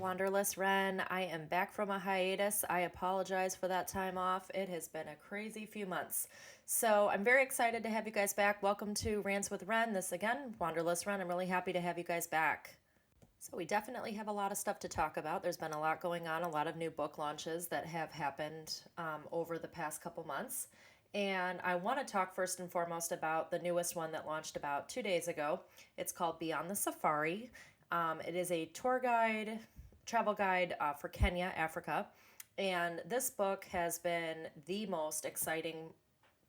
Wanderless Wren. I am back from a hiatus. I apologize for that time off. It has been a crazy few months. So I'm very excited to have you guys back. Welcome to Rants with Wren. This again, Wanderless Wren. I'm really happy to have you guys back. So we definitely have a lot of stuff to talk about. There's been a lot going on, a lot of new book launches that have happened over the past couple months. And I want to talk first and foremost about the newest one that launched about 2 days ago. It's called Beyond the Safari. It is a tour guide, travel guide for Kenya, Africa. And this book has been the most exciting,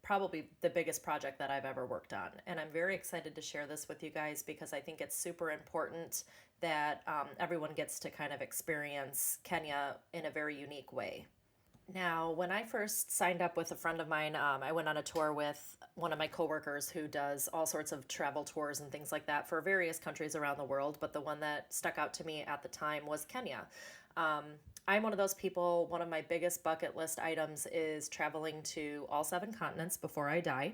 probably the biggest project that I've ever worked on. And I'm very excited to share this with you guys because I think it's super important that everyone gets to kind of experience Kenya in a very unique way. Now, when I first signed up with a friend of mine, I went on a tour with one of my coworkers who does all sorts of travel tours and things like that for various countries around the world. But the one that stuck out to me at the time was Kenya. I'm one of those people, one of my biggest bucket list items is traveling to all seven continents before I die.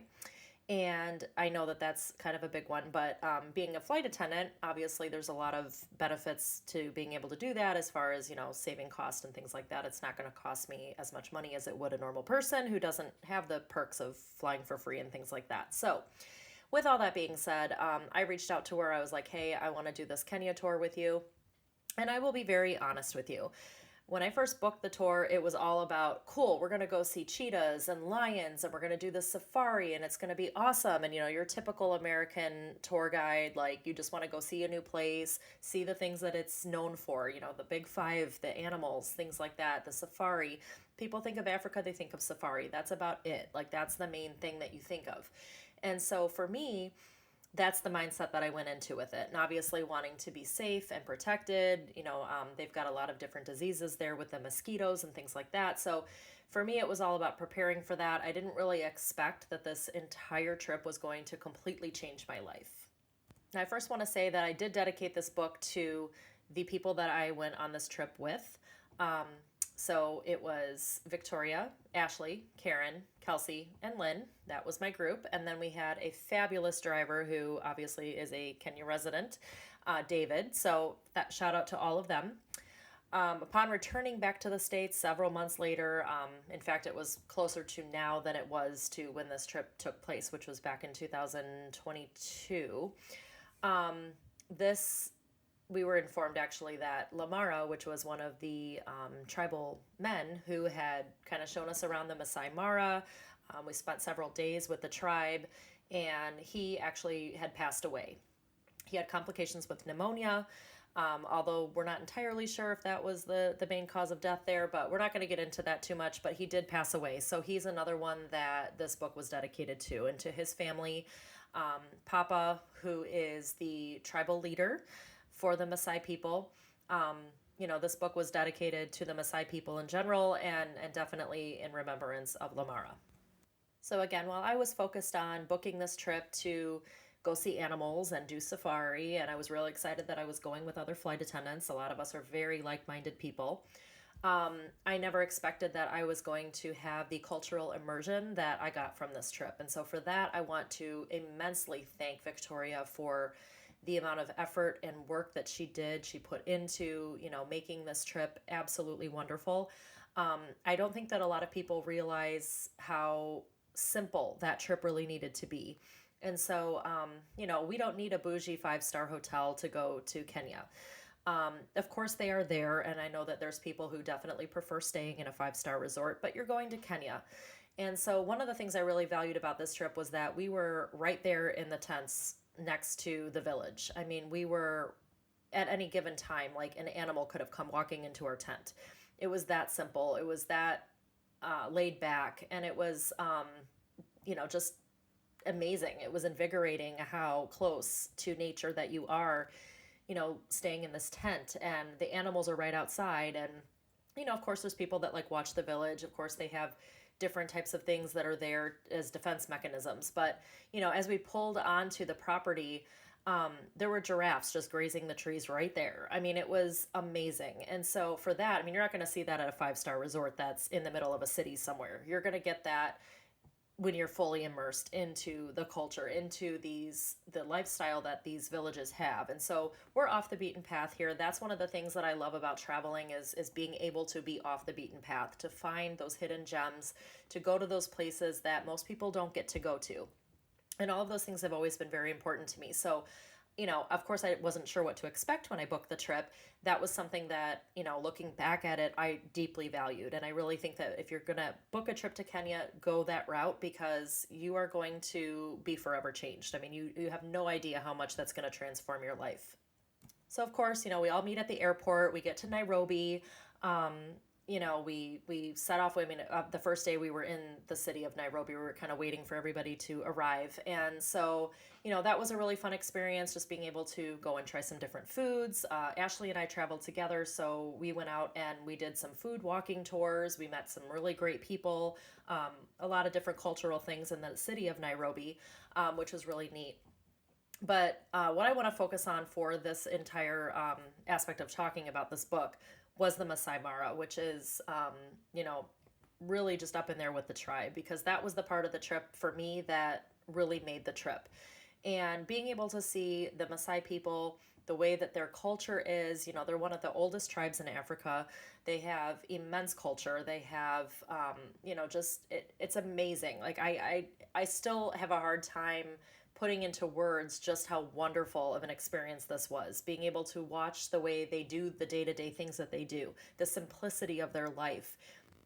And I know that that's kind of a big one, but being a flight attendant, obviously there's a lot of benefits to being able to do that as far as, saving cost and things like that. It's not going to cost me as much money as it would a normal person who doesn't have the perks of flying for free and things like that. So with all that being said, I reached out to her. I was like, hey, I want to do this Kenya tour with you. And I will be very honest with you. When I first booked the tour, it was all about, cool, we're going to go see cheetahs and lions and we're going to do the safari and it's going to be awesome. And, your typical American tour guide, like you just want to go see a new place, see the things that it's known for, the big five, the animals, things like that, the safari. People think of Africa, they think of safari. That's about it. Like that's the main thing that you think of. And so for me, that's the mindset that I went into with it. And obviously wanting to be safe and protected, they've got a lot of different diseases there with the mosquitoes and things like that. So for me, it was all about preparing for that. I didn't really expect that this entire trip was going to completely change my life. Now, I first want to say that I did dedicate this book to the people that I went on this trip with. So it was Victoria, Ashley, Karen, Kelsey, and Lynn. That was my group. And then we had a fabulous driver who obviously is a Kenya resident, David. So that shout out to all of them. Upon returning back to the States several months later, in fact, it was closer to now than it was to when this trip took place, which was back in 2022. This we were informed actually that Lamara, which was one of the tribal men who had kind of shown us around the Masai Mara, we spent several days with the tribe, and he actually had passed away. He had complications with pneumonia, although we're not entirely sure if that was the main cause of death there, but we're not going to get into that too much, but he did pass away. So he's another one that this book was dedicated to, and to his family, Papa, who is the tribal leader for the Maasai people. This book was dedicated to the Maasai people in general and definitely in remembrance of Lamara. So again, while I was focused on booking this trip to go see animals and do safari, and I was really excited that I was going with other flight attendants, a lot of us are very like-minded people, I never expected that I was going to have the cultural immersion that I got from this trip. And so for that, I want to immensely thank Victoria for the amount of effort and work that she put into, making this trip absolutely wonderful. I don't think that a lot of people realize how simple that trip really needed to be. And so, we don't need a bougie 5-star hotel to go to Kenya. Of course they are there, and I know that there's people who definitely prefer staying in a 5-star resort, but you're going to Kenya. And so one of the things I really valued about this trip was that we were right there in the tents next to the village. I mean, we were at any given time, like an animal could have come walking into our tent. It was that simple. It was that laid back, and it was, just amazing. It was invigorating how close to nature that you are, staying in this tent, and the animals are right outside. And, of course, there's people that like watch the village. Of course, they have different types of things that are there as defense mechanisms. But, as we pulled onto the property, there were giraffes just grazing the trees right there. I mean, it was amazing. And so for that, you're not going to see that at a 5-star resort that's in the middle of a city somewhere. You're going to get that when you're fully immersed into the culture, into the lifestyle that these villages have. And so we're off the beaten path here. That's one of the things that I love about traveling is being able to be off the beaten path, to find those hidden gems, to go to those places that most people don't get to go to. And all of those things have always been very important to me. So, of course, I wasn't sure what to expect when I booked the trip. That was something that, looking back at it, I deeply valued. And I really think that if you're going to book a trip to Kenya, go that route, because you are going to be forever changed. I mean, you have no idea how much that's going to transform your life. So of course, we all meet at the airport. We get to Nairobi. Um, we set off. I mean, the first day we were in the city of Nairobi, we were kind of waiting for everybody to arrive, and so that was a really fun experience. Just being able to go and try some different foods. Ashley and I traveled together, so we went out and we did some food walking tours. We met some really great people. A lot of different cultural things in the city of Nairobi, which was really neat. But what I want to focus on for this entire aspect of talking about this book was the Masai Mara, which is, you know, really just up in there with the tribe, because that was the part of the trip for me that really made the trip. And being able to see the Maasai people, the way that their culture is, they're one of the oldest tribes in Africa. They have immense culture. They have, it's amazing. Like I still have a hard time putting into words just how wonderful of an experience this was. Being able to watch the way they do the day to day things that they do, the simplicity of their life.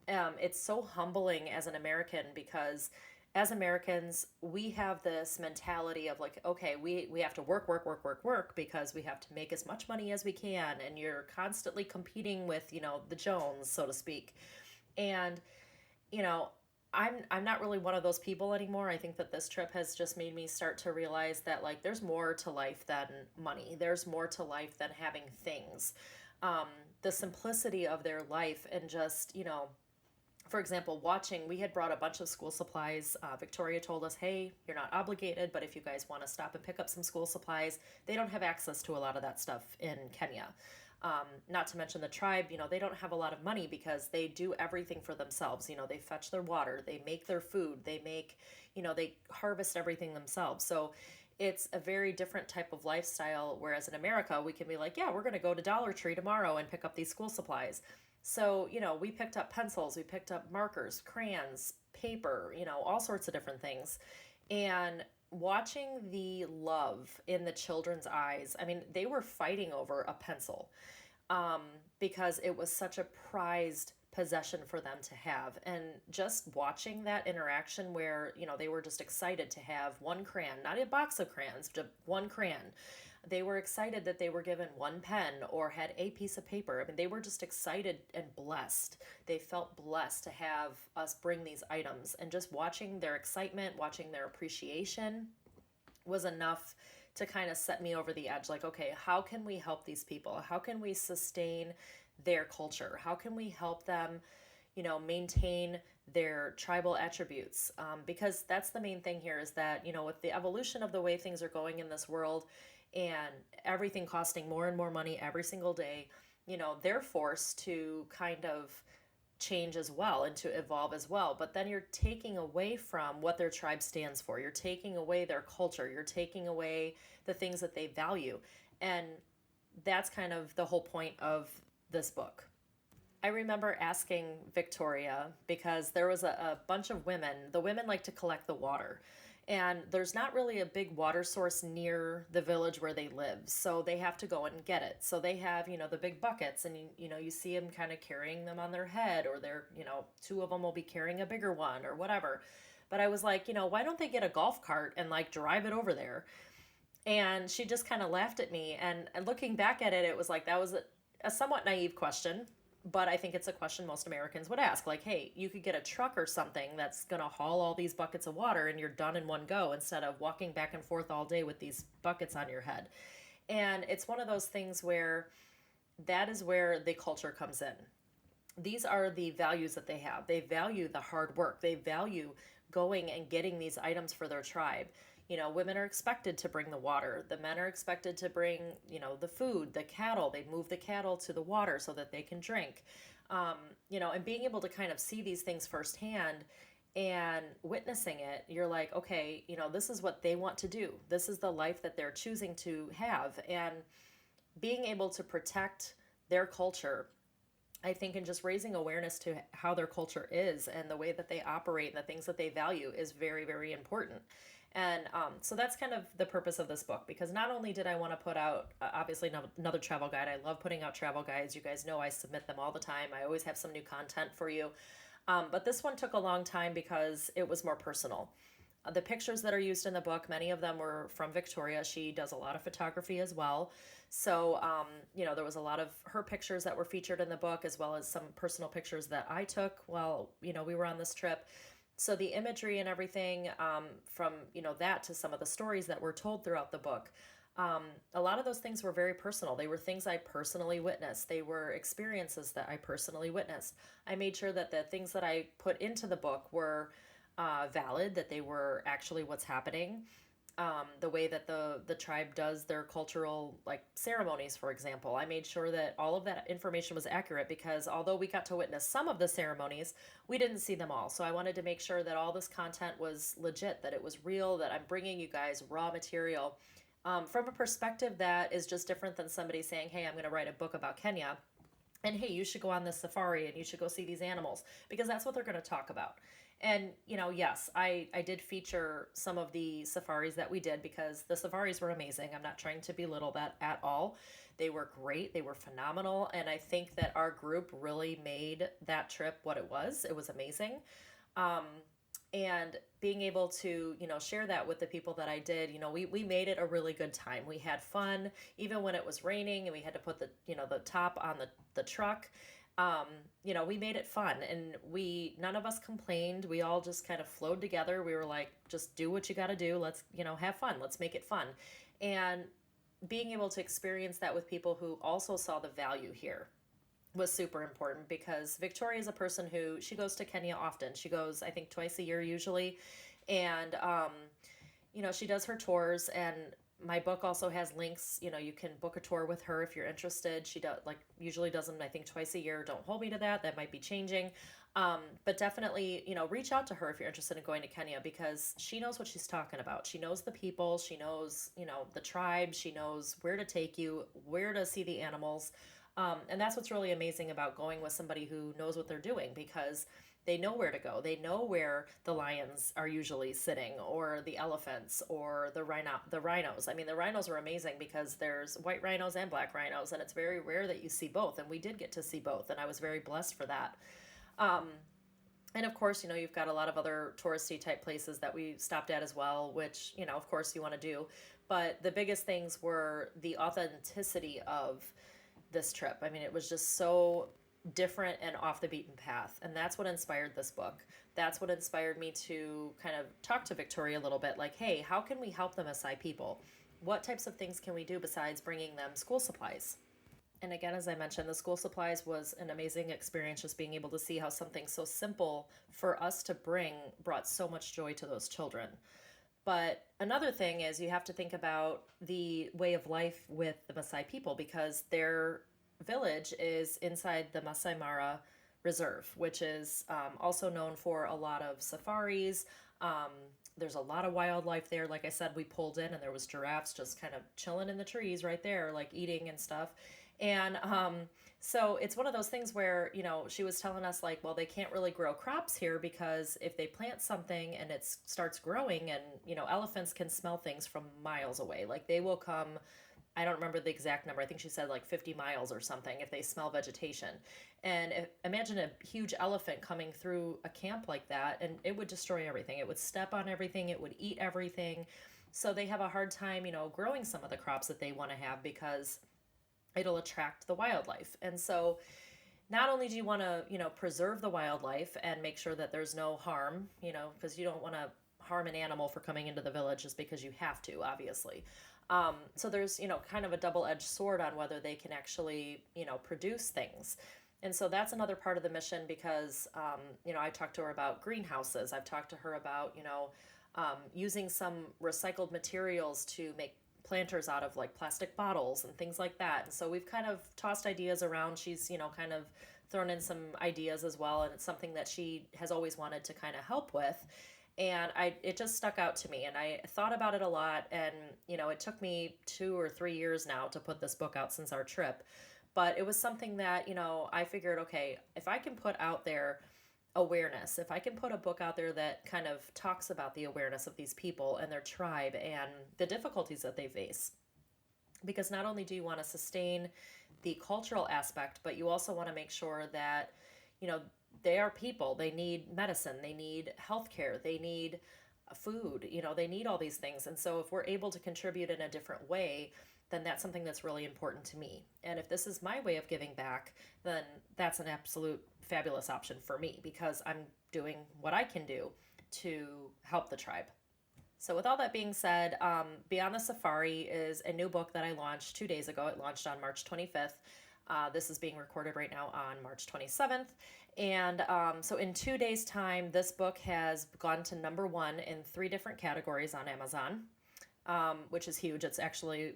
It's so humbling as an American, because as Americans, we have this mentality of like, okay, we have to work, work, work, work, work, because we have to make as much money as we can. And you're constantly competing with, the Jones, so to speak. And, you know, I'm not really one of those people anymore. I think that this trip has just made me start to realize that like there's more to life than money. There's more to life than having things. Um, the simplicity of their life, and just, for example, we had brought a bunch of school supplies. Victoria told us, hey, you're not obligated, but if you guys want to stop and pick up some school supplies, they don't have access to a lot of that stuff in Kenya. Not to mention the tribe, they don't have a lot of money because they do everything for themselves. They fetch their water, they make their food, they harvest everything themselves. So it's a very different type of lifestyle. Whereas in America, we can be like, yeah, we're going to go to Dollar Tree tomorrow and pick up these school supplies. So, we picked up pencils, we picked up markers, crayons, paper, all sorts of different things. And watching the love in the children's eyes, I mean, they were fighting over a pencil, um, because it was such a prized possession for them to have. And just watching that interaction where, they were just excited to have one crayon, not a box of crayons, just one crayon. They were excited that they were given one pen or had a piece of paper. I mean, they were just excited and blessed. They felt blessed to have us bring these items. And just watching their excitement, watching their appreciation was enough to kind of set me over the edge. Like, okay, how can we help these people? How can we sustain their culture? How can we help them, maintain their tribal attributes? Because that's the main thing here, is that, with the evolution of the way things are going in this world, and everything costing more and more money every single day, they're forced to kind of change as well and to evolve as well. But then you're taking away from what their tribe stands for. You're taking away their culture. You're taking away the things that they value. And that's kind of the whole point of this book. I remember asking Victoria, because there was a bunch of women. The women like to collect the water. And there's not really a big water source near the village where they live. So they have to go and get it. So they have, the big buckets, and, you see them kind of carrying them on their head, or two of them will be carrying a bigger one or whatever. But I was like, why don't they get a golf cart and like drive it over there? And she just kind of laughed at me. And looking back at it, it was like, that was a somewhat naive question. But I think it's a question most Americans would ask. Like, hey, you could get a truck or something that's going to haul all these buckets of water and you're done in one go, instead of walking back and forth all day with these buckets on your head. And it's one of those things where that is where the culture comes in. These are the values that they have. They value the hard work. They value going and getting these items for their tribe. Women are expected to bring the water. The men are expected to bring, the food, the cattle. They move the cattle to the water so that they can drink. And being able to kind of see these things firsthand, and witnessing it, you're like, okay, this is what they want to do. This is the life that they're choosing to have. And being able to protect their culture, I think, and just raising awareness to how their culture is and the way that they operate and the things that they value is very, very important. And so that's kind of the purpose of this book, because not only did I want to put out, obviously, another travel guide. I love putting out travel guides. You guys know I submit them all the time. I always have some new content for you. But this one took a long time because it was more personal. The pictures that are used in the book, many of them were from Victoria. She does a lot of photography as well. So, there was a lot of her pictures that were featured in the book, as well as some personal pictures that I took while, we were on this trip. So the imagery and everything, from, that to some of the stories that were told throughout the book, a lot of those things were very personal. They were things I personally witnessed. They were experiences that I personally witnessed. I made sure that the things that I put into the book were valid, that they were actually what's happening. The way that the tribe does their cultural ceremonies, for example, I made sure that all of that information was accurate, because although we got to witness some of the ceremonies, we didn't see them all. So I wanted to make sure that all this content was legit, that it was real, that I'm bringing you guys raw material from a perspective that is just different than somebody saying, hey, I'm going to write a book about Kenya, and hey, you should go on this safari and you should go see these animals, because that's what they're going to talk about. And, yes, I did feature some of the safaris that we did, because the safaris were amazing. I'm not trying to belittle that at all. They were great. They were phenomenal. And I think that our group really made that trip what it was. It was amazing. Um, and being able to, share that with the people that I did, we made it a really good time. We had fun, even when it was raining and we had to put the top on the truck. We made it fun, and none of us complained. We all just kind of flowed together. We were like, just do what you got to do. Let's, have fun. Let's make it fun. And being able to experience that with people who also saw the value here was super important, because Victoria is a person who, she goes to Kenya often. She goes, I think, twice a year usually. And, she does her tours, and my book also has links. You can book a tour with her if you're interested. She does, usually does them, I think, twice a year. Don't hold me to that. That might be changing. But definitely, reach out to her if you're interested in going to Kenya, because she knows what she's talking about. She knows the people. She knows, the tribe. She knows where to take you, where to see the animals. And that's what's really amazing about going with somebody who knows what they're doing, because they know where to go. They know where the lions are usually sitting, or the elephants, or the rhinos. I mean, the rhinos are amazing, because there's white rhinos and black rhinos, and it's very rare that you see both. And we did get to see both, and I was very blessed for that. Um, and of course, you've got a lot of other touristy type places that we stopped at as well, which, of course you want to do. But the biggest things were the authenticity of this trip. I mean, it was just so different and off the beaten path. And that's what inspired this book. That's what inspired me to kind of talk to Victoria a little bit, like, hey, how can we help the Maasai people? What types of things can we do besides bringing them school supplies? And again, as I mentioned, the school supplies was an amazing experience, just being able to see how something so simple for us to bring brought so much joy to those children. But another thing is, you have to think about the way of life with the Maasai people, because their village is inside the Masai Mara Reserve, which is also known for a lot of safaris. Um, there's a lot of wildlife there. Like I said, we pulled in and there was giraffes just kind of chilling in the trees right there, like eating and stuff. And so it's one of those things where, she was telling us, like, well, they can't really grow crops here, because if they plant something and it starts growing, and, elephants can smell things from miles away. Like, they will come, I don't remember the exact number. I think she said like 50 miles or something if they smell vegetation. And imagine a huge elephant coming through a camp like that, and it would destroy everything. It would step on everything. It would eat everything. So they have a hard time, growing some of the crops that they want to have, because it'll attract the wildlife. And so not only do you want to, preserve the wildlife and make sure that there's no harm, because you don't want to harm an animal for coming into the village just because you have to, obviously. So there's, kind of a double-edged sword on whether they can actually, produce things. And so that's another part of the mission, because, I talked to her about greenhouses. I've talked to her about, using some recycled materials to make planters out of like plastic bottles and things like that. And so we've kind of tossed ideas around. She's, kind of thrown in some ideas as well, and it's something that she has always wanted to kind of help with. And it just stuck out to me, and I thought about it a lot. And it took me 2 or 3 years now to put this book out since our trip, but it was something that I figured, okay, if I can put out there awareness, if I can put a book out there that kind of talks about the awareness of these people and their tribe and the difficulties that they face, because not only do you want to sustain the cultural aspect, but you also want to make sure that you know they are people. They need medicine, they need healthcare, they need food, they need all these things. And so if we're able to contribute in a different way, then that's something that's really important to me. And if this is my way of giving back, then that's an absolute fabulous option for me, because I'm doing what I can do to help the tribe. So, with all that being said, Beyond the Safari is a new book that I launched 2 days ago. It launched on March 25th. This is being recorded right now on March 27th. And so, in 2 days' time, this book has gone to number one in 3 different categories on Amazon, which is huge. It's actually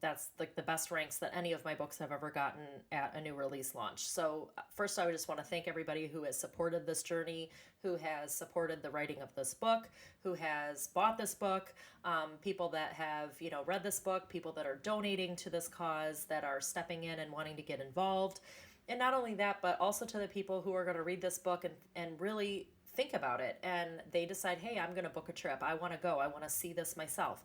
that's like the best ranks that any of my books have ever gotten at a new release launch. So first, I would just want to thank everybody who has supported this journey, who has supported the writing of this book, who has bought this book, people that have, read this book, people that are donating to this cause, that are stepping in and wanting to get involved. And not only that, but also to the people who are going to read this book and really think about it, and they decide, hey, I'm going to book a trip. I want to go. I want to see this myself.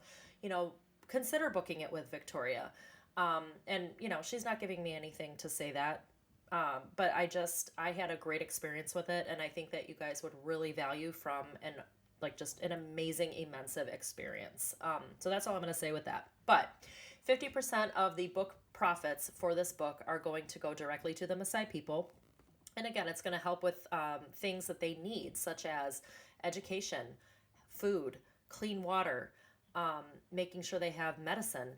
Consider booking it with Victoria. And she's not giving me anything to say that. But I had a great experience with it, and I think that you guys would really value from just an amazing, immense experience. So that's all I'm going to say with that. But 50% of the book profits for this book are going to go directly to the Masai people. And again, it's going to help with things that they need, such as education, food, clean water, making sure they have medicine,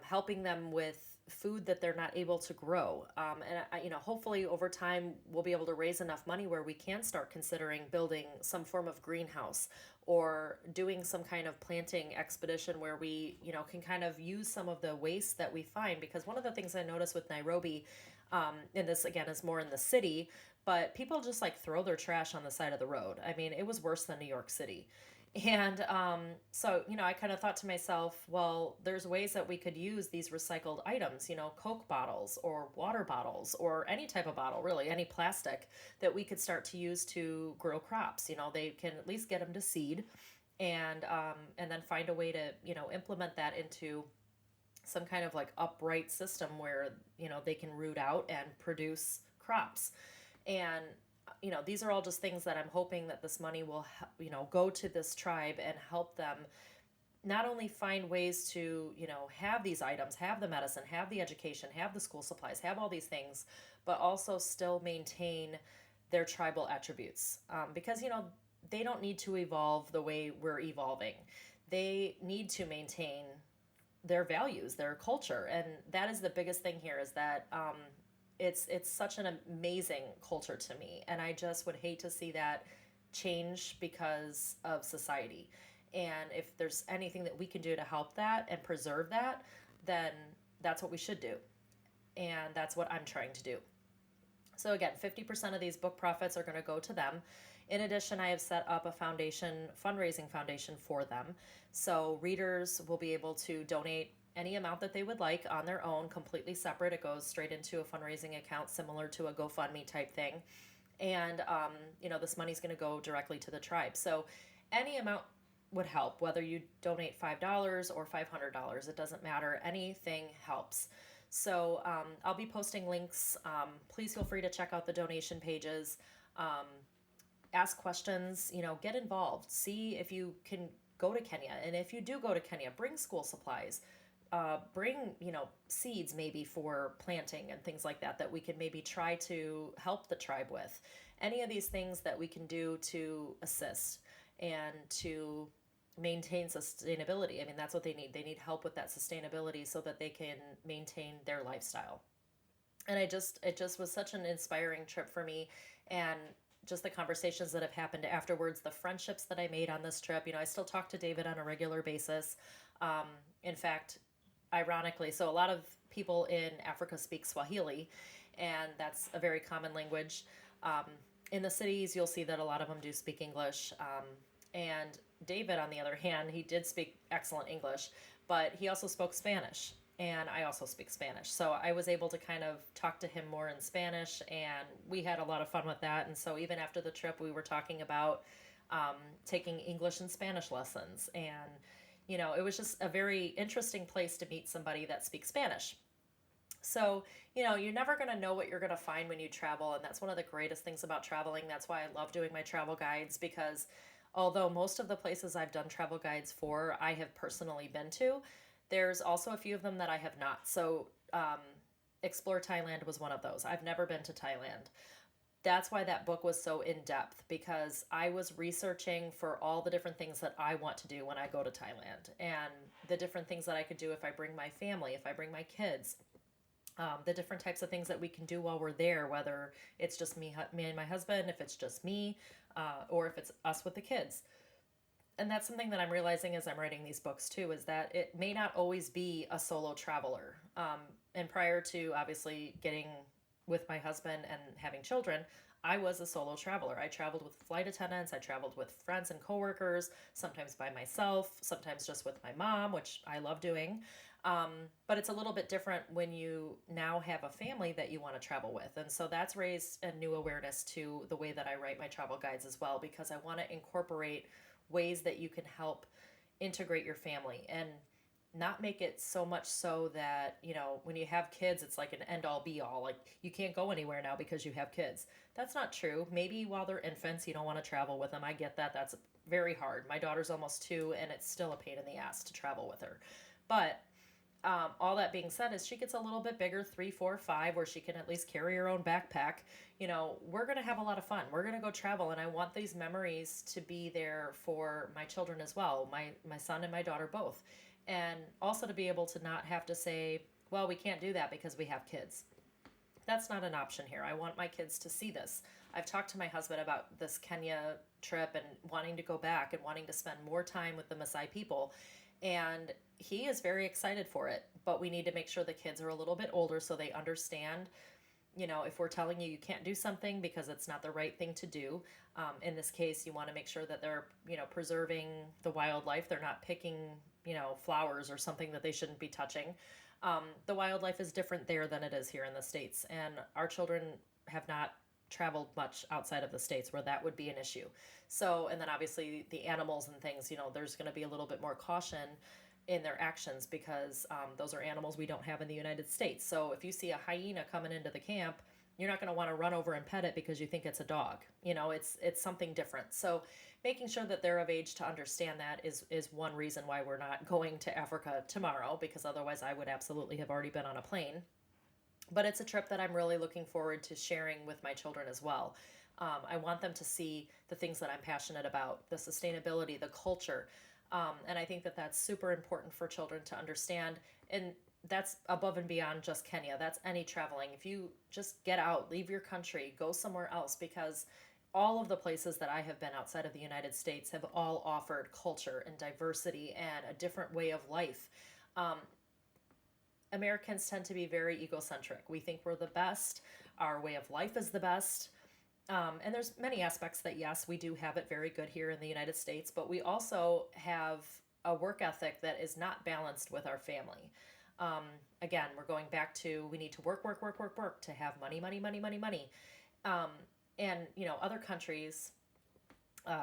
helping them with food that they're not able to grow. And hopefully over time we'll be able to raise enough money where we can start considering building some form of greenhouse, or doing some kind of planting expedition where we, can kind of use some of the waste that we find. Because one of the things I noticed with Nairobi, and this again is more in the city, but people just throw their trash on the side of the road. I mean, it was worse than New York City. And so, I kind of thought to myself, well, there's ways that we could use these recycled items, Coke bottles or water bottles or any type of bottle, really, any plastic that we could start to use to grow crops. They can at least get them to seed, and then find a way to, implement that into some kind of upright system where, they can root out and produce crops. And these are all just things that I'm hoping that this money will, go to this tribe and help them not only find ways to, have these items, have the medicine, have the education, have the school supplies, have all these things, but also still maintain their tribal attributes. Because, they don't need to evolve the way we're evolving. They need to maintain their values, their culture. And that is the biggest thing here, is that it's such an amazing culture to me, and I just would hate to see that change because of society. And if there's anything that we can do to help that and preserve that, then that's what we should do. And that's what I'm trying to do. So again, 50% of these book profits are going to go to them. In addition, I have set up a fundraising foundation for them. So readers will be able to donate any amount that they would like on their own, completely separate. It goes straight into a fundraising account, similar to a GoFundMe type thing. And, this money is going to go directly to the tribe. So any amount would help, whether you donate $5 or $500. It doesn't matter. Anything helps. So I'll be posting links. Please feel free to check out the donation pages. Ask questions, get involved. See if you can go to Kenya. And if you do go to Kenya, bring school supplies. Bring, seeds maybe for planting and things like that we could maybe try to help the tribe with. Any of these things that we can do to assist and to maintain sustainability. I mean, that's what they need. They need help with that sustainability so that they can maintain their lifestyle. And it just was such an inspiring trip for me, and just the conversations that have happened afterwards, the friendships that I made on this trip. I still talk to David on a regular basis. In fact, ironically, so a lot of people in Africa speak Swahili, and that's a very common language. Um, in the cities, you'll see that a lot of them do speak English. And David, on the other hand, he did speak excellent English, but he also spoke Spanish. And I also speak Spanish. So I was able to kind of talk to him more in Spanish, and we had a lot of fun with that. And so even after the trip, we were talking about taking English and Spanish lessons. And, it was just a very interesting place to meet somebody that speaks Spanish. So, you're never going to know what you're going to find when you travel. And that's one of the greatest things about traveling. That's why I love doing my travel guides, because although most of the places I've done travel guides for, I have personally been to, there's also a few of them that I have not. So, Explore Thailand was one of those. I've never been to Thailand. That's why that book was so in depth, because I was researching for all the different things that I want to do when I go to Thailand, and the different things that I could do if I bring my family, if I bring my kids, the different types of things that we can do while we're there, whether it's just me and my husband, if it's just me, or if it's us with the kids. And that's something that I'm realizing as I'm writing these books too, is that it may not always be a solo traveler. And prior to obviously getting with my husband and having children, I was a solo traveler. I traveled with flight attendants, I traveled with friends and coworkers, sometimes by myself, sometimes just with my mom, which I love doing. Um, but it's a little bit different when you now have a family that you want to travel with. And so that's raised a new awareness to the way that I write my travel guides as well, because I want to incorporate ways that you can help integrate your family and not make it so much so that, when you have kids, it's like an end all be all. Like, you can't go anywhere now because you have kids. That's not true. Maybe while they're infants, you don't want to travel with them. I get that. That's very hard. My daughter's almost 2, and it's still a pain in the ass to travel with her. But all that being said, as she gets a little bit bigger, 3, 4, 5, where she can at least carry her own backpack, we're going to have a lot of fun. We're going to go travel, and I want these memories to be there for my children as well, my son and my daughter both. And also to be able to not have to say, well, we can't do that because we have kids. That's not an option here. I want my kids to see this. I've talked to my husband about this Kenya trip and wanting to go back and wanting to spend more time with the Masai people. And he is very excited for it, but we need to make sure the kids are a little bit older so they understand, if we're telling you can't do something because it's not the right thing to do. In this case, you want to make sure that they're, preserving the wildlife. They're not picking, flowers or something that they shouldn't be touching. The wildlife is different there than it is here in the States. And our children have not traveled much outside of the States where that would be an issue. So, and then obviously the animals and things, there's going to be a little bit more caution in their actions, because those are animals we don't have in the United States. So if you see a hyena coming into the camp, you're not going to want to run over and pet it because you think it's a dog. It's something different. So making sure that they're of age to understand that is one reason why we're not going to Africa tomorrow, because otherwise I would absolutely have already been on a plane. But it's a trip that I'm really looking forward to sharing with my children as well. I want them to see the things that I'm passionate about, the sustainability, the culture. And I think that that's super important for children to understand. And that's above and beyond just Kenya. That's any traveling. If you just get out, leave your country, go somewhere else, because all of the places that I have been outside of the United States have all offered culture and diversity and a different way of life. Um, Americans tend to be very egocentric. We think we're the best. Our way of life is the best. And there's many aspects that, yes, we do have it very good here in the United States, but we also have a work ethic that is not balanced with our family. Again, we're going back to, we need to work, work, work, work, work to have money, money, money, money, money. And, other countries,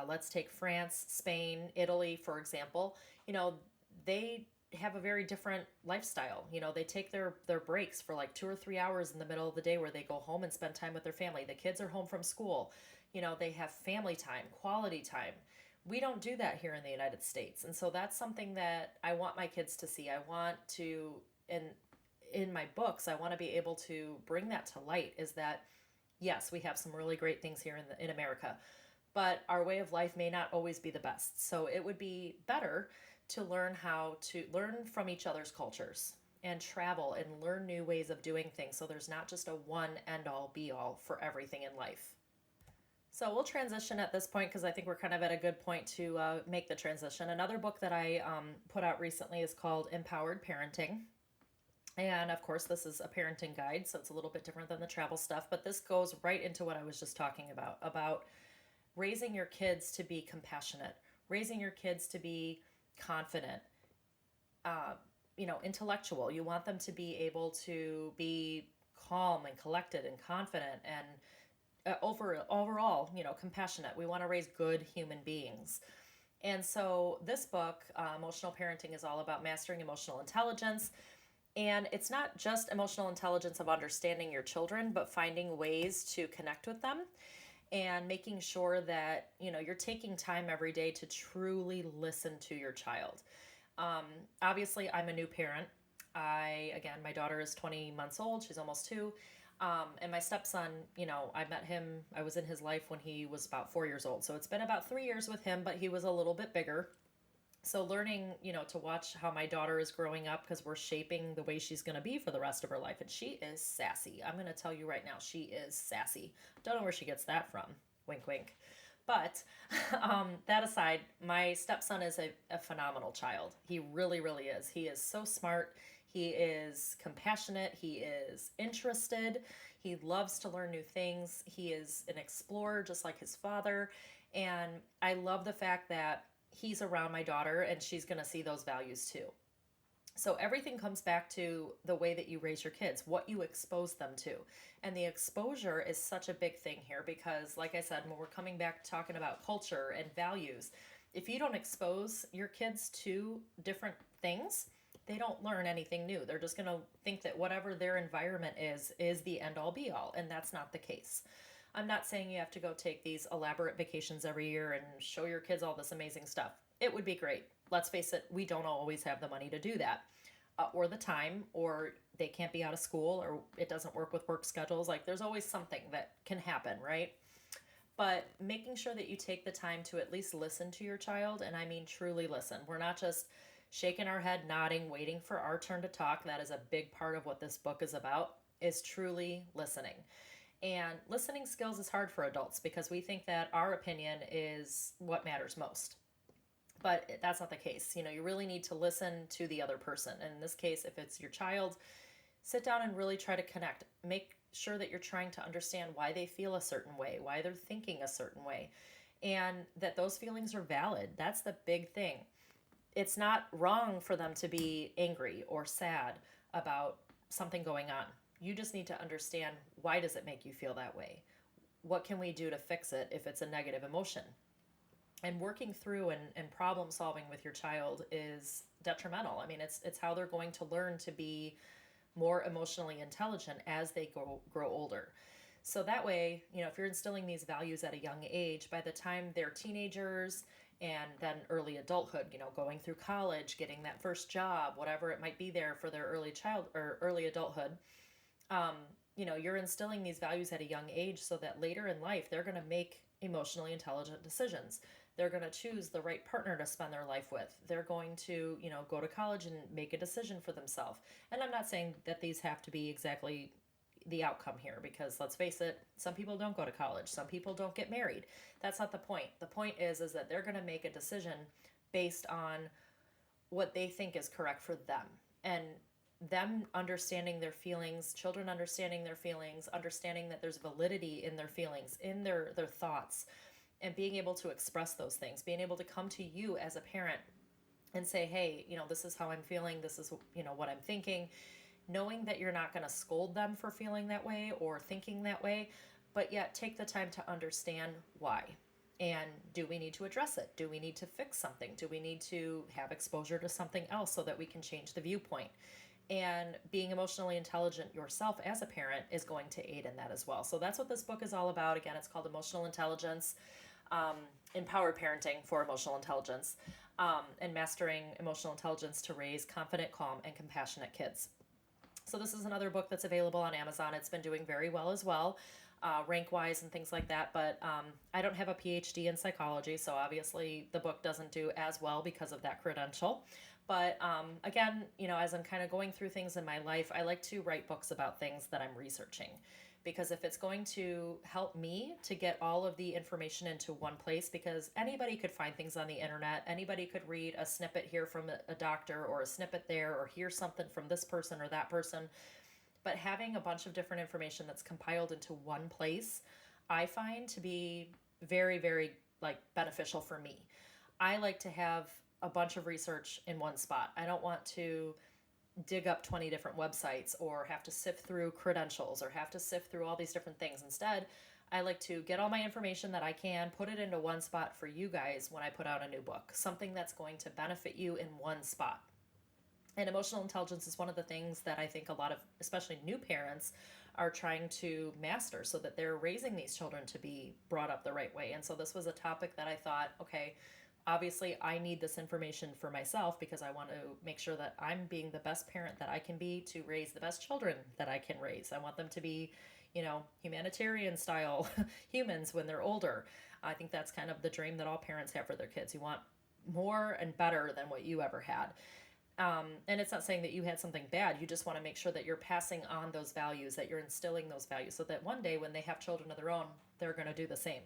let's take France, Spain, Italy, for example, they have a very different lifestyle. They take their breaks for like 2 or 3 hours in the middle of the day where they go home and spend time with their family. The kids are home from school. They have family time, quality time. We don't do that here in the United States. And so that's something that I want my kids to see. I want to, in my books, I want to be able to bring that to light, is that, yes, we have some really great things here in America, but our way of life may not always be the best. So it would be better to learn how to learn from each other's cultures and travel and learn new ways of doing things, so there's not just a one end all be all for everything in life. So we'll transition at this point, because I think we're kind of at a good point to make the transition. Another book that I put out recently is called Empowered Parenting. And of course, this is a parenting guide, so it's a little bit different than the travel stuff, but this goes right into what I was just talking about raising your kids to be compassionate, raising your kids to be confident, uh, intellectual. You want them to be able to be calm and collected and confident and overall, compassionate. We want to raise good human beings. And so this book, Emotional Parenting, is all about mastering emotional intelligence. And it's not just emotional intelligence of understanding your children, but finding ways to connect with them and making sure that, you're taking time every day to truly listen to your child. Obviously, I'm a new parent. Again, my daughter is 20 months old. She's almost two. And my stepson, I met him, I was in his life when he was about 4 years old. So it's been about 3 years with him, but he was a little bit bigger. So learning, to watch how my daughter is growing up because we're shaping the way she's going to be for the rest of her life. And she is sassy. I'm going to tell you right now, she is sassy. Don't know where she gets that from. Wink, wink. But that aside, my stepson is a phenomenal child. He really, really is. He is so smart. He is compassionate. He is interested. He loves to learn new things. He is an explorer, just like his father. And I love the fact that he's around my daughter and she's going to see those values too. So everything comes back to the way that you raise your kids, what you expose them to. And the exposure is such a big thing here because, like I said, when we're coming back talking about culture and values, if you don't expose your kids to different things, they don't learn anything new. They're just going to think that whatever their environment is the end all be all. And that's not the case. I'm not saying you have to go take these elaborate vacations every year and show your kids all this amazing stuff. It would be great. Let's face it, we don't always have the money to do that, or the time, or they can't be out of school, or it doesn't work with work schedules. Like, there's always something that can happen, right? But making sure that you take the time to at least listen to your child, and I mean truly listen. We're not just shaking our head, nodding, waiting for our turn to talk. That is a big part of what this book is about, is truly listening. And listening skills is hard for adults because we think that our opinion is what matters most. But that's not the case. You really need to listen to the other person. And in this case, if it's your child, sit down and really try to connect. Make sure that you're trying to understand why they feel a certain way, why they're thinking a certain way, and that those feelings are valid. That's the big thing. It's not wrong for them to be angry or sad about something going on. You just need to understand, why does it make you feel that way? What can we do to fix it if it's a negative emotion? And working through and problem solving with your child is detrimental. I mean, it's how they're going to learn to be more emotionally intelligent as they grow older. So that way, if you're instilling these values at a young age, by the time they're teenagers and then early adulthood, going through college, getting that first job, whatever it might be there for their early adulthood, you're instilling these values at a young age so that later in life, they're going to make emotionally intelligent decisions. They're going to choose the right partner to spend their life with. They're going to, go to college and make a decision for themselves. And I'm not saying that these have to be exactly the outcome here, because let's face it, some people don't go to college. Some people don't get married. That's not the point. The point is that they're going to make a decision based on what they think is correct for them. And them understanding their feelings, children understanding their feelings, understanding that there's validity in their feelings, in their thoughts, and being able to express those things, being able to come to you as a parent and say, hey, this is how I'm feeling, this is, what I'm thinking, knowing that you're not going to scold them for feeling that way or thinking that way, but yet take the time to understand why. And do we need to address it? Do we need to fix something? Do we need to have exposure to something else so that we can change the viewpoint? And being emotionally intelligent yourself as a parent is going to aid in that as well. So that's what this book is all about. Again, it's called Emotional Intelligence, Empowered Parenting for Emotional Intelligence, and Mastering Emotional Intelligence to Raise Confident, Calm, and Compassionate Kids. So this is another book that's available on Amazon. It's been doing very well as well, rank-wise and things like that. But I don't have a PhD in psychology, so obviously the book doesn't do as well because of that credential. But again, as I'm kind of going through things in my life, I like to write books about things that I'm researching, because if it's going to help me to get all of the information into one place, because anybody could find things on the internet, anybody could read a snippet here from a doctor or a snippet there, or hear something from this person or that person, but having a bunch of different information that's compiled into one place, I find to be very, very like beneficial for me. I like to have a bunch of research in one spot. I don't want to dig up 20 different websites or have to sift through credentials or have to sift through all these different things. Instead, I like to get all my information that I can, put it into one spot for you guys when I put out a new book, something that's going to benefit you in one spot. And emotional intelligence is one of the things that I think a lot of, especially new parents, are trying to master so that they're raising these children to be brought up the right way. And so this was a topic that I thought, okay, obviously I need this information for myself because I want to make sure that I'm being the best parent that I can be to raise the best children that I can raise. I want them to be, humanitarian style humans when they're older. I think that's kind of the dream that all parents have for their kids. You want more and better than what you ever had. And it's not saying that you had something bad. You just want to make sure that you're passing on those values, that you're instilling those values so that one day when they have children of their own, they're going to do the same.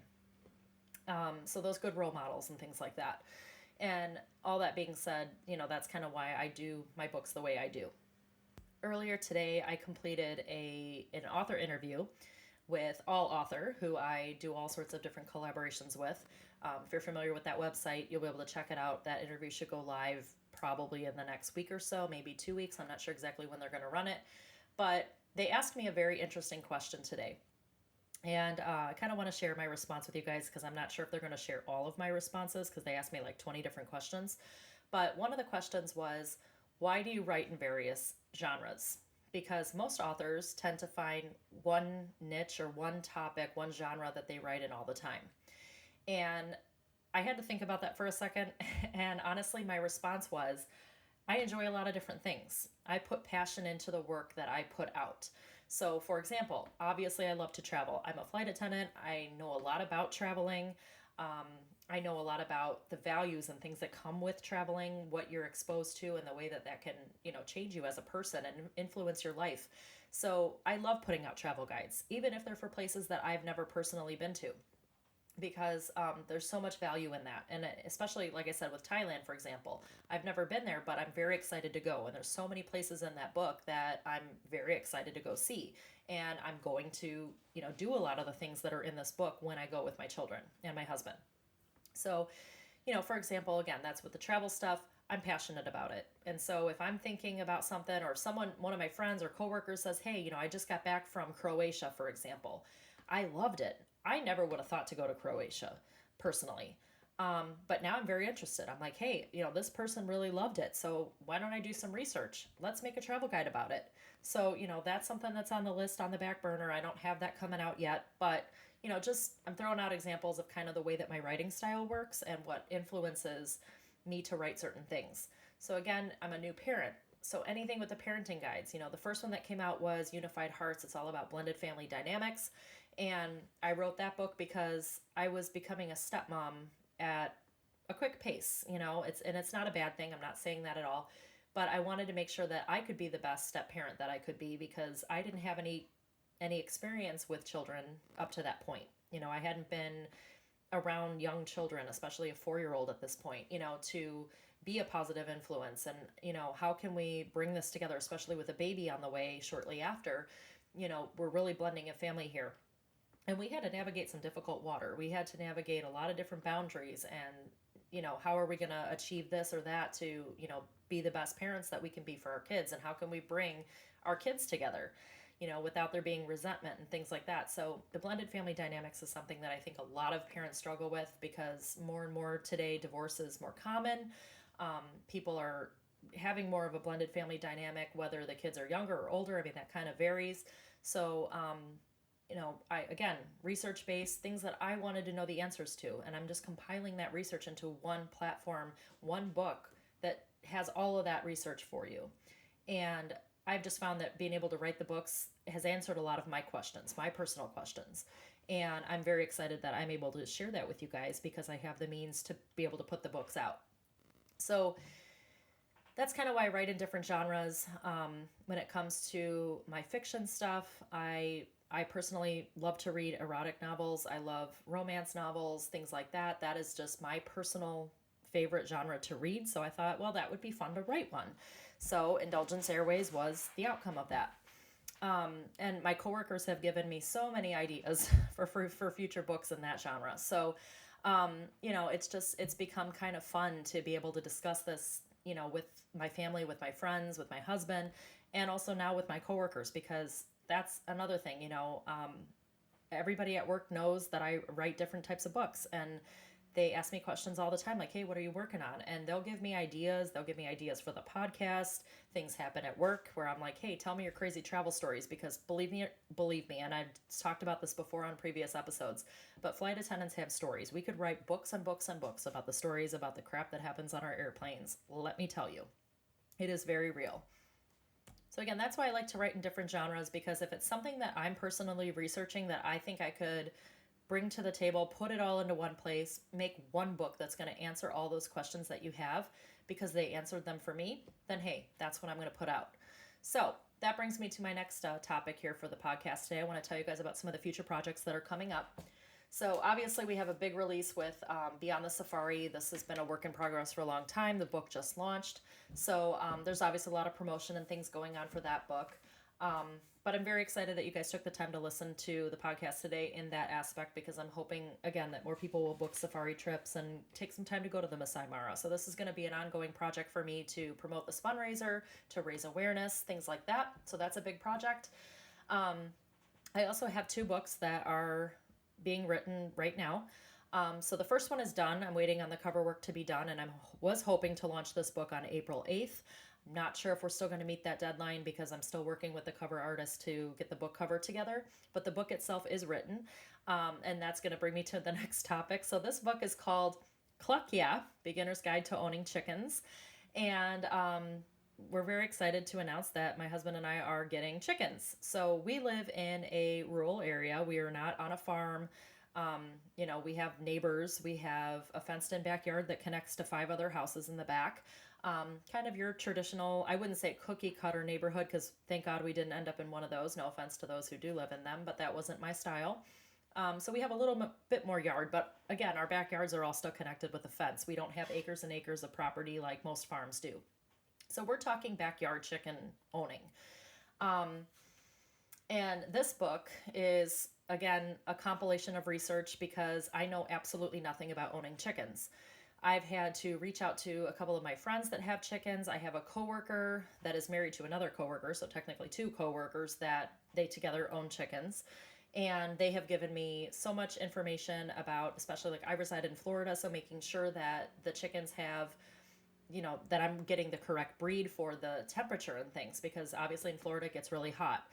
So those good role models and things like that. And all that being said, that's kind of why I do my books the way I do. Earlier today, I completed an author interview with All Author, who I do all sorts of different collaborations with. If you're familiar with that website, you'll be able to check it out. That interview should go live probably in the next week or so, maybe 2 weeks. I'm not sure exactly when they're going to run it. But they asked me a very interesting question today. And I kind of want to share my response with you guys because I'm not sure if they're going to share all of my responses because they asked me like 20 different questions. But one of the questions was, why do you write in various genres? Because most authors tend to find one niche or one topic, one genre that they write in all the time. And I had to think about that for a second. And honestly, my response was, I enjoy a lot of different things. I put passion into the work that I put out. So, for example, obviously I love to travel. I'm a flight attendant. I know a lot about traveling. I know a lot about the values and things that come with traveling, what you're exposed to, and the way that can, change you as a person and influence your life. So I love putting out travel guides, even if they're for places that I've never personally been to, because there's so much value in that. And especially, like I said, with Thailand, for example, I've never been there, but I'm very excited to go. And there's so many places in that book that I'm very excited to go see. And I'm going to, do a lot of the things that are in this book when I go with my children and my husband. So, for example, again, that's with the travel stuff. I'm passionate about it. And so if I'm thinking about something, or one of my friends or coworkers says, hey, I just got back from Croatia, for example. I loved it. I never would have thought to go to Croatia personally. But now I'm very interested. I'm like, hey, this person really loved it. So why don't I do some research? Let's make a travel guide about it. So, that's something that's on the list on the back burner. I don't have that coming out yet, but I'm throwing out examples of kind of the way that my writing style works and what influences me to write certain things. So again, I'm a new parent. So anything with the parenting guides, the first one that came out was Unified Hearts. It's all about blended family dynamics. And I wrote that book because I was becoming a stepmom at a quick pace, it's not a bad thing. I'm not saying that at all, but I wanted to make sure that I could be the best step parent that I could be because I didn't have any experience with children up to that point. I hadn't been around young children, especially a 4-year-old at this point, to be a positive influence. And, how can we bring this together, especially with a baby on the way shortly after, we're really blending a family here. And we had to navigate some difficult water. We had to navigate a lot of different boundaries and, how are we going to achieve this or that to, be the best parents that we can be for our kids? And how can we bring our kids together, without there being resentment and things like that. So the blended family dynamics is something that I think a lot of parents struggle with because more and more today divorce is more common. People are having more of a blended family dynamic, whether the kids are younger or older. I mean, that kind of varies. So, again, research-based, things that I wanted to know the answers to. And I'm just compiling that research into one platform, one book that has all of that research for you. And I've just found that being able to write the books has answered a lot of my questions, my personal questions. And I'm very excited that I'm able to share that with you guys because I have the means to be able to put the books out. So that's kind of why I write in different genres. When it comes to my fiction stuff, I I personally love to read erotic novels. I love romance novels, things like that. That is just my personal favorite genre to read. So I thought, well, that would be fun to write one. So Indulgence Airways was the outcome of that. And my coworkers have given me so many ideas for future books in that genre. So, it's become kind of fun to be able to discuss this, with my family, with my friends, with my husband, and also now with my coworkers, because that's another thing, everybody at work knows that I write different types of books, and they ask me questions all the time, like, hey, what are you working on? And they'll give me ideas. They'll give me ideas for the podcast. Things happen at work where I'm like, hey, tell me your crazy travel stories, because believe me, and I've talked about this before on previous episodes, but flight attendants have stories. We could write books and books and books about the stories, about the crap that happens on our airplanes. Let me tell you, it is very real. So again, that's why I like to write in different genres, because if it's something that I'm personally researching that I think I could bring to the table, put it all into one place, make one book that's going to answer all those questions that you have because they answered them for me, then hey, that's what I'm going to put out. So that brings me to my next topic here for the podcast today. I want to tell you guys about some of the future projects that are coming up. So obviously we have a big release with Beyond the Safari. This has been a work in progress for a long time. The book just launched. So there's obviously a lot of promotion and things going on for that book. But I'm very excited that you guys took the time to listen to the podcast today in that aspect, because I'm hoping, again, that more people will book safari trips and take some time to go to the Masai Mara. So this is going to be an ongoing project for me to promote this fundraiser, to raise awareness, things like that. So that's a big project. I also have 2 books that are being written right now. So the first one is done. I'm waiting on the cover work to be done, and I was hoping to launch this book on April 8th. I'm not sure if we're still going to meet that deadline, because I'm still working with the cover artist to get the book cover together. But the book itself is written, and that's going to bring me to the next topic. So this book is called Cluck Yeah, Beginner's Guide to Owning Chickens. And we're very excited to announce that my husband and I are getting chickens. So we live in a rural area. We are not on a farm. We have neighbors. We have a fenced-in backyard that connects to 5 other houses in the back. Kind of your traditional, I wouldn't say cookie cutter neighborhood, because thank God we didn't end up in one of those. No offense to those who do live in them, but that wasn't my style. So we have a little bit more yard, but again, our backyards are all still connected with a fence. We don't have acres and acres of property like most farms do. So we're talking backyard chicken owning. And this book is, again, a compilation of research, because I know absolutely nothing about owning chickens. I've had to reach out to a couple of my friends that have chickens. I have a coworker that is married to another coworker, so technically 2 coworkers that they together own chickens. And they have given me so much information about, especially like I reside in Florida, so making sure that the chickens have, that I'm getting the correct breed for the temperature and things, because obviously in Florida it gets really hot.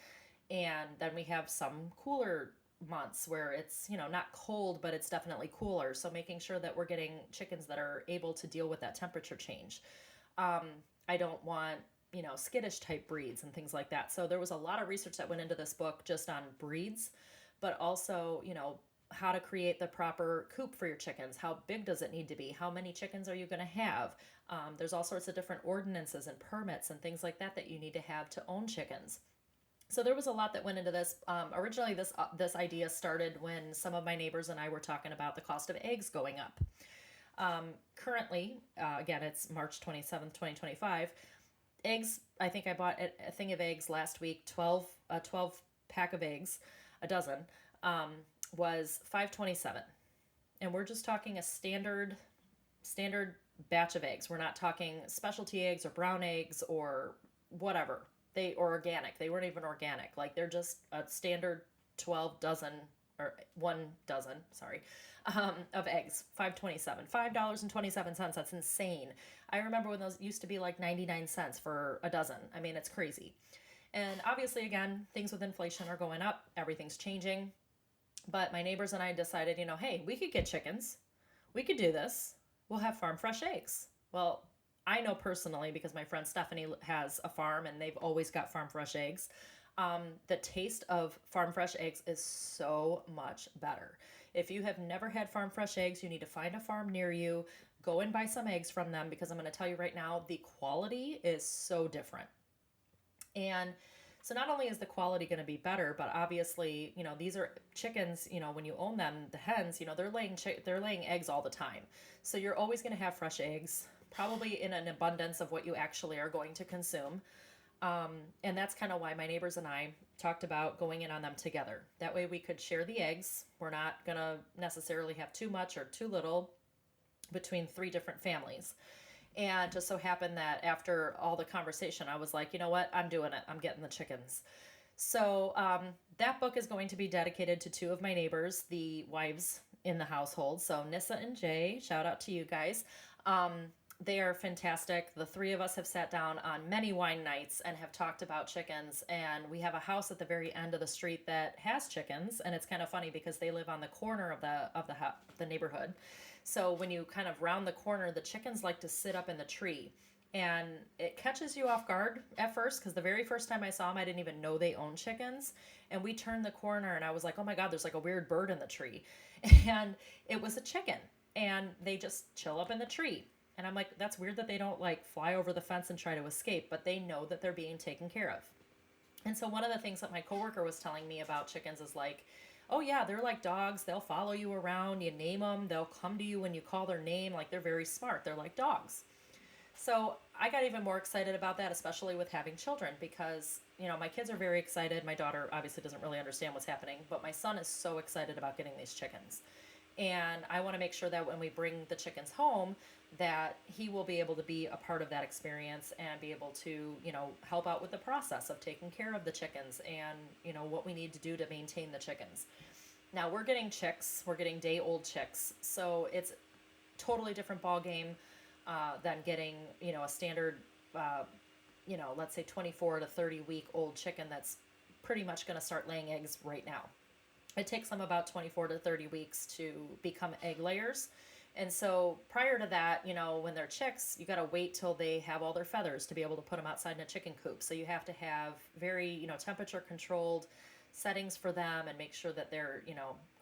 And then we have some cooler months where it's, not cold, but it's definitely cooler. So making sure that we're getting chickens that are able to deal with that temperature change. I don't want, skittish type breeds and things like that. So there was a lot of research that went into this book just on breeds, but also, how to create the proper coop for your chickens. How big does it need to be? How many chickens are you going to have? There's all sorts of different ordinances and permits and things like that that you need to have to own chickens. So there was a lot that went into this. Originally, this idea started when some of my neighbors and I were talking about the cost of eggs going up. Currently, again, it's March 27th, 2025. Eggs, I think I bought a thing of eggs last week, 12 pack of eggs, a dozen, was $5.27. And we're just talking a standard batch of eggs. We're not talking specialty eggs or brown eggs or whatever. Or organic. They weren't even organic. Like, they're just a standard 12 dozen, or 1 dozen, sorry, of eggs. $5.27. $5.27. That's insane. I remember when those used to be like 99 cents for a dozen. I mean, it's crazy. And obviously, again, things with inflation are going up. Everything's changing. But my neighbors and I decided, hey, we could get chickens. We could do this. We'll have farm fresh eggs. Well, I know personally, because my friend Stephanie has a farm and they've always got farm fresh eggs. The taste of farm fresh eggs is so much better. If you have never had farm fresh eggs, you need to find a farm near you, go and buy some eggs from them, because I'm going to tell you right now, the quality is so different. And So not only is the quality going to be better, but obviously, these are chickens, when you own them, the hens, they're laying eggs all the time. So you're always going to have fresh eggs, probably in an abundance of what you actually are going to consume. And that's kind of why my neighbors and I talked about going in on them together. That way we could share the eggs. We're not going to necessarily have too much or too little between three different families. And just so happened that after all the conversation, I was like, you know what? I'm doing it. I'm getting the chickens. So that book is going to be dedicated to two of my neighbors, the wives in the household. So Nissa and Jay, shout out to you guys. Um, they are fantastic. The three of us have sat down on many wine nights and have talked about chickens. And we have a house at the very end of the street that has chickens. And it's kind of funny because they live on the corner of the neighborhood. So when you kind of round the corner, the chickens like to sit up in the tree. And it catches you off guard at first because the very first time I saw them, I didn't even know they owned chickens. And we turned the corner and I was like, oh my God, there's like a weird bird in the tree. And it was a chicken. And they just chill up in the tree. And I'm like, that's weird that they don't like fly over the fence and try to escape, but they know that they're being taken care of. And so one of the things that my coworker was telling me about chickens is like, oh yeah, they're like dogs. They'll follow you around. You name them. They'll come to you when you call their name. Like they're very smart. They're like dogs. So I got even more excited about that, especially with having children, because, my kids are very excited. My daughter obviously doesn't really understand what's happening, but my son is so excited about getting these chickens. And I want to make sure that when we bring the chickens home, that he will be able to be a part of that experience and be able to, help out with the process of taking care of the chickens and, what we need to do to maintain the chickens. Now we're getting chicks, we're getting day-old chicks, so it's totally different ball game than getting, a standard, let's say 24 to 30 week old chicken that's pretty much going to start laying eggs right now. It takes them about 24 to 30 weeks to become egg layers. And so prior to that, when they're chicks, you got to wait till they have all their feathers to be able to put them outside in a chicken coop. So you have to have very, temperature controlled settings for them and make sure that they're,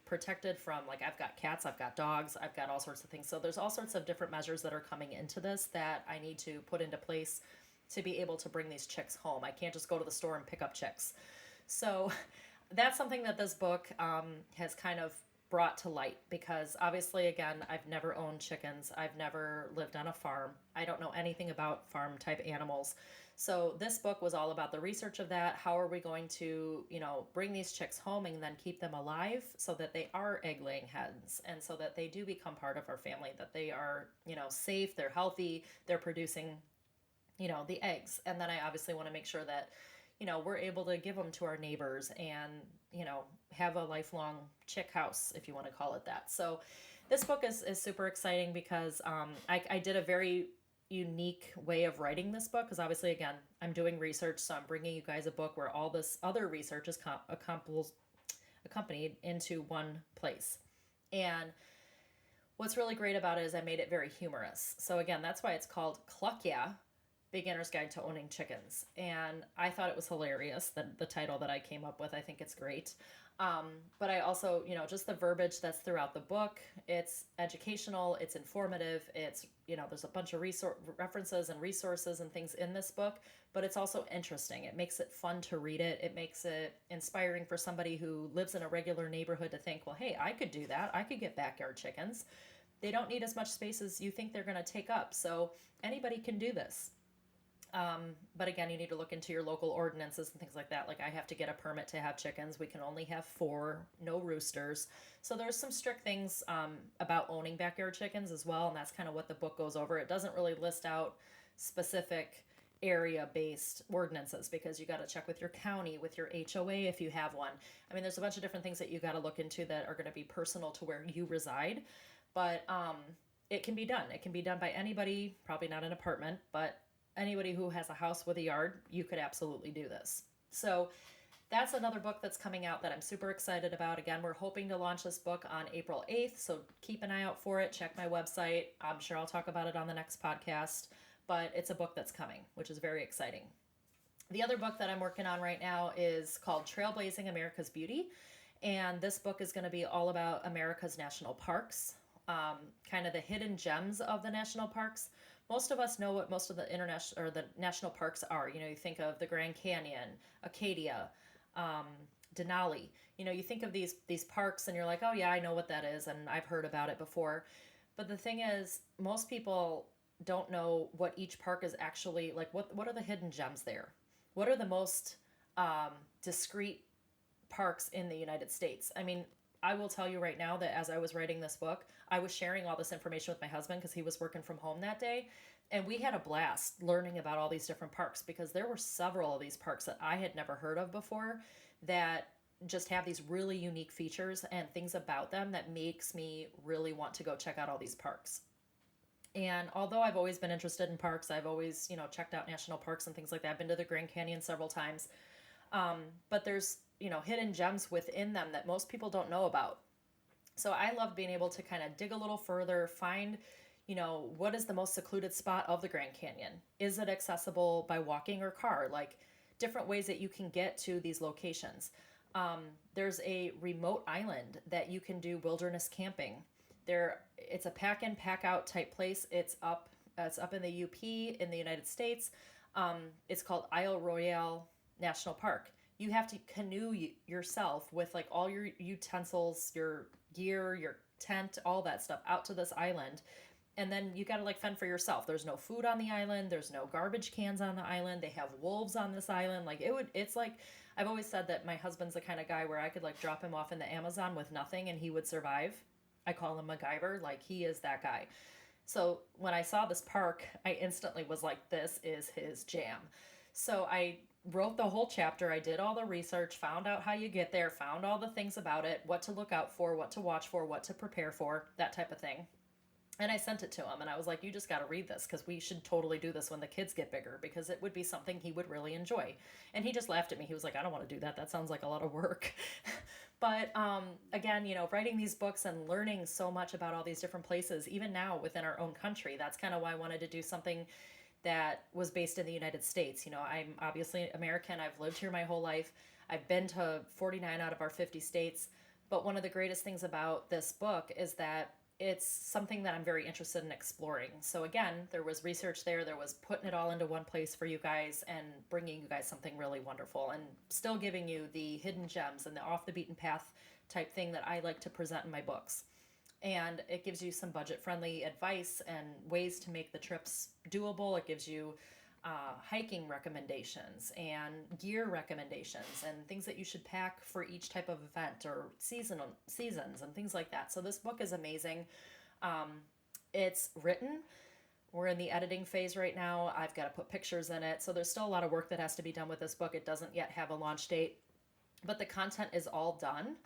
protected from, like, I've got cats, I've got dogs, I've got all sorts of things. So there's all sorts of different measures that are coming into this that I need to put into place to be able to bring these chicks home. I can't just go to the store and pick up chicks. So that's something that this book has kind of brought to light, because obviously, again, I've never owned chickens. I've never lived on a farm. I don't know anything about farm type animals. So this book was all about the research of that. How are we going to, bring these chicks home and then keep them alive so that they are egg laying hens and so that they do become part of our family, that they are, safe, they're healthy, they're producing, the eggs. And then I obviously want to make sure that, we're able to give them to our neighbors and, have a lifelong chick house, if you want to call it that. So this book is super exciting because I did a very unique way of writing this book, because obviously, again, I'm doing research, so I'm bringing you guys a book where all this other research is accompanied into one place. And what's really great about it is I made it very humorous. So again, that's why it's called Cluck Yeah, Beginner's Guide to Owning Chickens. And I thought it was hilarious, the title that I came up with. I think it's great. But I also, just the verbiage that's throughout the book, it's educational, it's informative, it's, there's a bunch of references and resources and things in this book, but it's also interesting. It makes it fun to read it. It makes it inspiring for somebody who lives in a regular neighborhood to think, well, hey, I could do that. I could get backyard chickens. They don't need as much space as you think they're going to take up. So anybody can do this. But again, you need to look into your local ordinances and things like that. Like I have to get a permit to have chickens. We can only have 4, no roosters. So there's some strict things about owning backyard chickens as well. And that's kind of what the book goes over. It doesn't really list out specific area-based ordinances because you got to check with your county, with your HOA if you have one. I mean, there's a bunch of different things that you got to look into that are going to be personal to where you reside. But it can be done. It can be done by anybody, probably not an apartment, but anybody who has a house with a yard, you could absolutely do this. So that's another book that's coming out that I'm super excited about. Again, we're hoping to launch this book on April 8th, so keep an eye out for it. Check my website. I'm sure I'll talk about it on the next podcast, but it's a book that's coming, which is very exciting. The other book that I'm working on right now is called Trailblazing America's Beauty, and this book is going to be all about America's national parks, kind of the hidden gems of the national parks, most of us know what most of the international or the national parks are. You think of the Grand Canyon, Acadia, um, Denali. You think of these parks and you're like, oh yeah, I know what that is, and I've heard about it before. But the thing is, most people don't know what each park is actually like. What are the hidden gems there? What are the most discrete parks in the United States? I mean, I will tell you right now that as I was writing this book, I was sharing all this information with my husband because he was working from home that day. And we had a blast learning about all these different parks because there were several of these parks that I had never heard of before that just have these really unique features and things about them that makes me really want to go check out all these parks. And although I've always been interested in parks, I've always, checked out national parks and things like that. I've been to the Grand Canyon several times. But there's, hidden gems within them that most people don't know about. So I love being able to kind of dig a little further, find, what is the most secluded spot of the Grand Canyon? Is it accessible by walking or car? Like different ways that you can get to these locations. There's a remote island that you can do wilderness camping. It's a pack in, pack out type place. It's up in the UP in the United States. It's called Isle Royale National Park. You have to canoe yourself with like all your utensils, your gear, your tent, all that stuff out to this island. And then you got to like fend for yourself. There's no food on the island. There's no garbage cans on the island. They have wolves on this island. It's like, I've always said that my husband's the kind of guy where I could like drop him off in the Amazon with nothing and he would survive. I call him MacGyver. Like he is that guy. So when I saw this park, I instantly was like, this is his jam. So I wrote the whole chapter. I did all the research, found out how you get there, found all the things about it, what to look out for, what to watch for, what to prepare for, that type of thing. And I sent it to him and I was like, you just got to read this because we should totally do this when the kids get bigger because it would be something he would really enjoy. And he just laughed at me. He was like, I don't want to do that. That sounds like a lot of work. But again, writing these books and learning so much about all these different places, even now within our own country, that's kind of why I wanted to do something that was based in the United States. I'm obviously American. I've lived here my whole life. I've been to 49 out of our 50 states. But one of the greatest things about this book is that it's something that I'm very interested in exploring. So again, there was research there. There was putting it all into one place for you guys and bringing you guys something really wonderful and still giving you the hidden gems and the off the beaten path type thing that I like to present in my books. And it gives you some budget friendly advice and ways to make the trips doable. It gives you hiking recommendations and gear recommendations and things that you should pack for each type of event or seasons and things like that. So this book is amazing. It's written. We're in the editing phase right now. I've got to put pictures in it. So there's still a lot of work that has to be done with this book. It doesn't yet have a launch date, but the content is all done.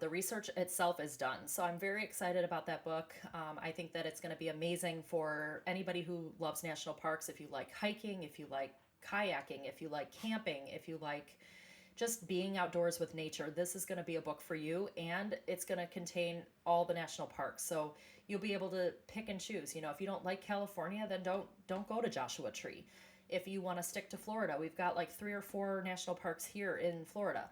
The research itself is done. So I'm very excited about that book. I think that it's going to be amazing for anybody who loves national parks. If you like hiking, if you like kayaking, if you like camping, if you like just being outdoors with nature, this is going to be a book for you. And it's going to contain all the national parks. So you'll be able to pick and choose. If you don't like California, then don't go to Joshua Tree. If you want to stick to Florida, we've got like 3 or 4 national parks here in Florida.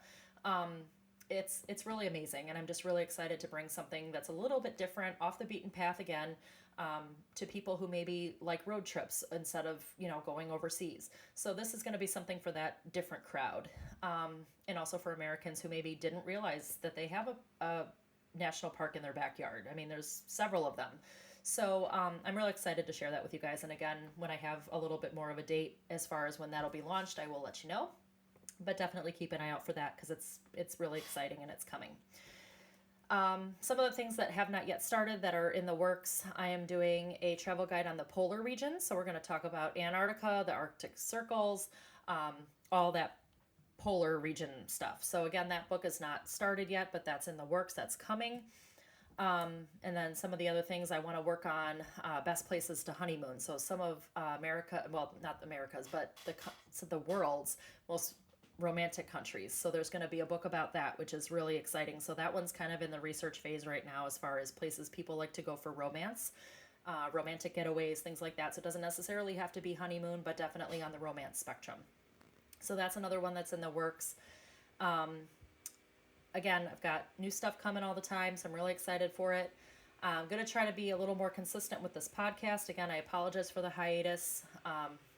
It's really amazing, and I'm just really excited to bring something that's a little bit different, off the beaten path again, to people who maybe like road trips instead of going overseas. So this is going to be something for that different crowd, and also for Americans who maybe didn't realize that they have a national park in their backyard. I mean, there's several of them. So I'm really excited to share that with you guys. And again, when I have a little bit more of a date as far as when that'll be launched, I will let you know. But definitely keep an eye out for that because it's really exciting and it's coming. Some of the things that have not yet started that are in the works, I am doing a travel guide on the polar region. So we're going to talk about Antarctica, the Arctic circles, all that polar region stuff. So again, that book is not started yet, but that's in the works. That's coming. And then some of the other things I want to work on, best places to honeymoon. So some of America, well, not America's, but the world's most romantic countries. So there's going to be a book about that, which is really exciting. So that one's kind of in the research phase right now as far as places people like to go for romance, romantic getaways, things like that. So it doesn't necessarily have to be honeymoon, but definitely on the romance spectrum. So that's another one that's in the works. Again, I've got new stuff coming all the time, so I'm really excited for it. I'm going to try to be a little more consistent with this podcast. Again, I apologize for the hiatus.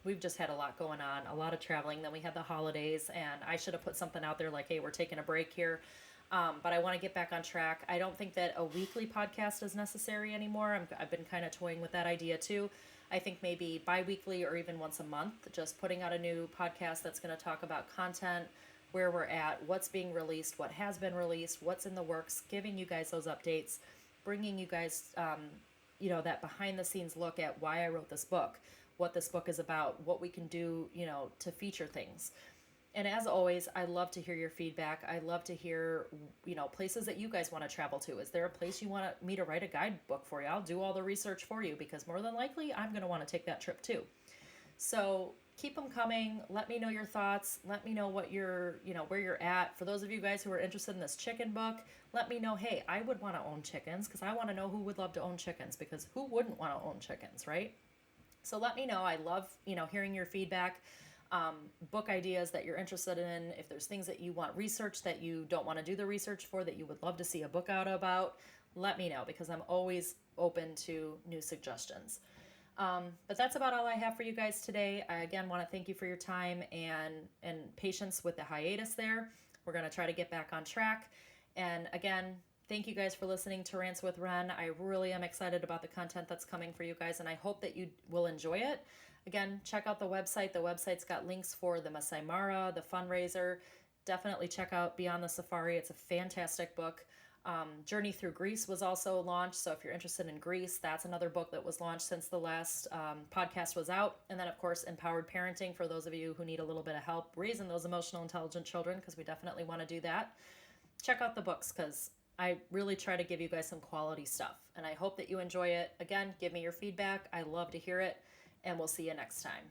We've just had a lot going on, a lot of traveling. Then we had the holidays, and I should have put something out there like, hey, we're taking a break here. But I want to get back on track. I don't think that a weekly podcast is necessary anymore. I've been kind of toying with that idea too. I think maybe bi-weekly or even once a month, just putting out a new podcast that's going to talk about content, where we're at, what's being released, what has been released, what's in the works, giving you guys those updates, bringing you guys, that behind the scenes look at why I wrote this book, what this book is about, what we can do, to feature things. And as always, I love to hear your feedback. I love to hear, places that you guys want to travel to. Is there a place you want me to write a guidebook for you? I'll do all the research for you because more than likely I'm going to want to take that trip too. So keep them coming. Let me know your thoughts. Let me know what where you're at. For those of you guys who are interested in this chicken book, let me know, hey, I would want to own chickens because I want to know who would love to own chickens, because who wouldn't want to own chickens, right? So let me know. I love, hearing your feedback. Book ideas that you're interested in. If there's things that you want research that you don't want to do the research for, that you would love to see a book out about, let me know, because I'm always open to new suggestions. But that's about all I have for you guys today. I again want to thank you for your time and patience with the hiatus there. We're going to try to get back on track. And again, thank you guys for listening to Rants with Wren. I really am excited about the content that's coming for you guys, and I hope that you will enjoy it. Again, check out the website. The website's got links for the Masai Mara, the fundraiser. Definitely check out Beyond the Safari. It's a fantastic book. Journey Through Greece was also launched, so if you're interested in Greece, that's another book that was launched since the last podcast was out. And then, of course, Empowered Parenting for those of you who need a little bit of help raising those emotional, intelligent children, because we definitely want to do that. Check out the books, because I really try to give you guys some quality stuff, and I hope that you enjoy it. Again, give me your feedback. I love to hear it, and we'll see you next time.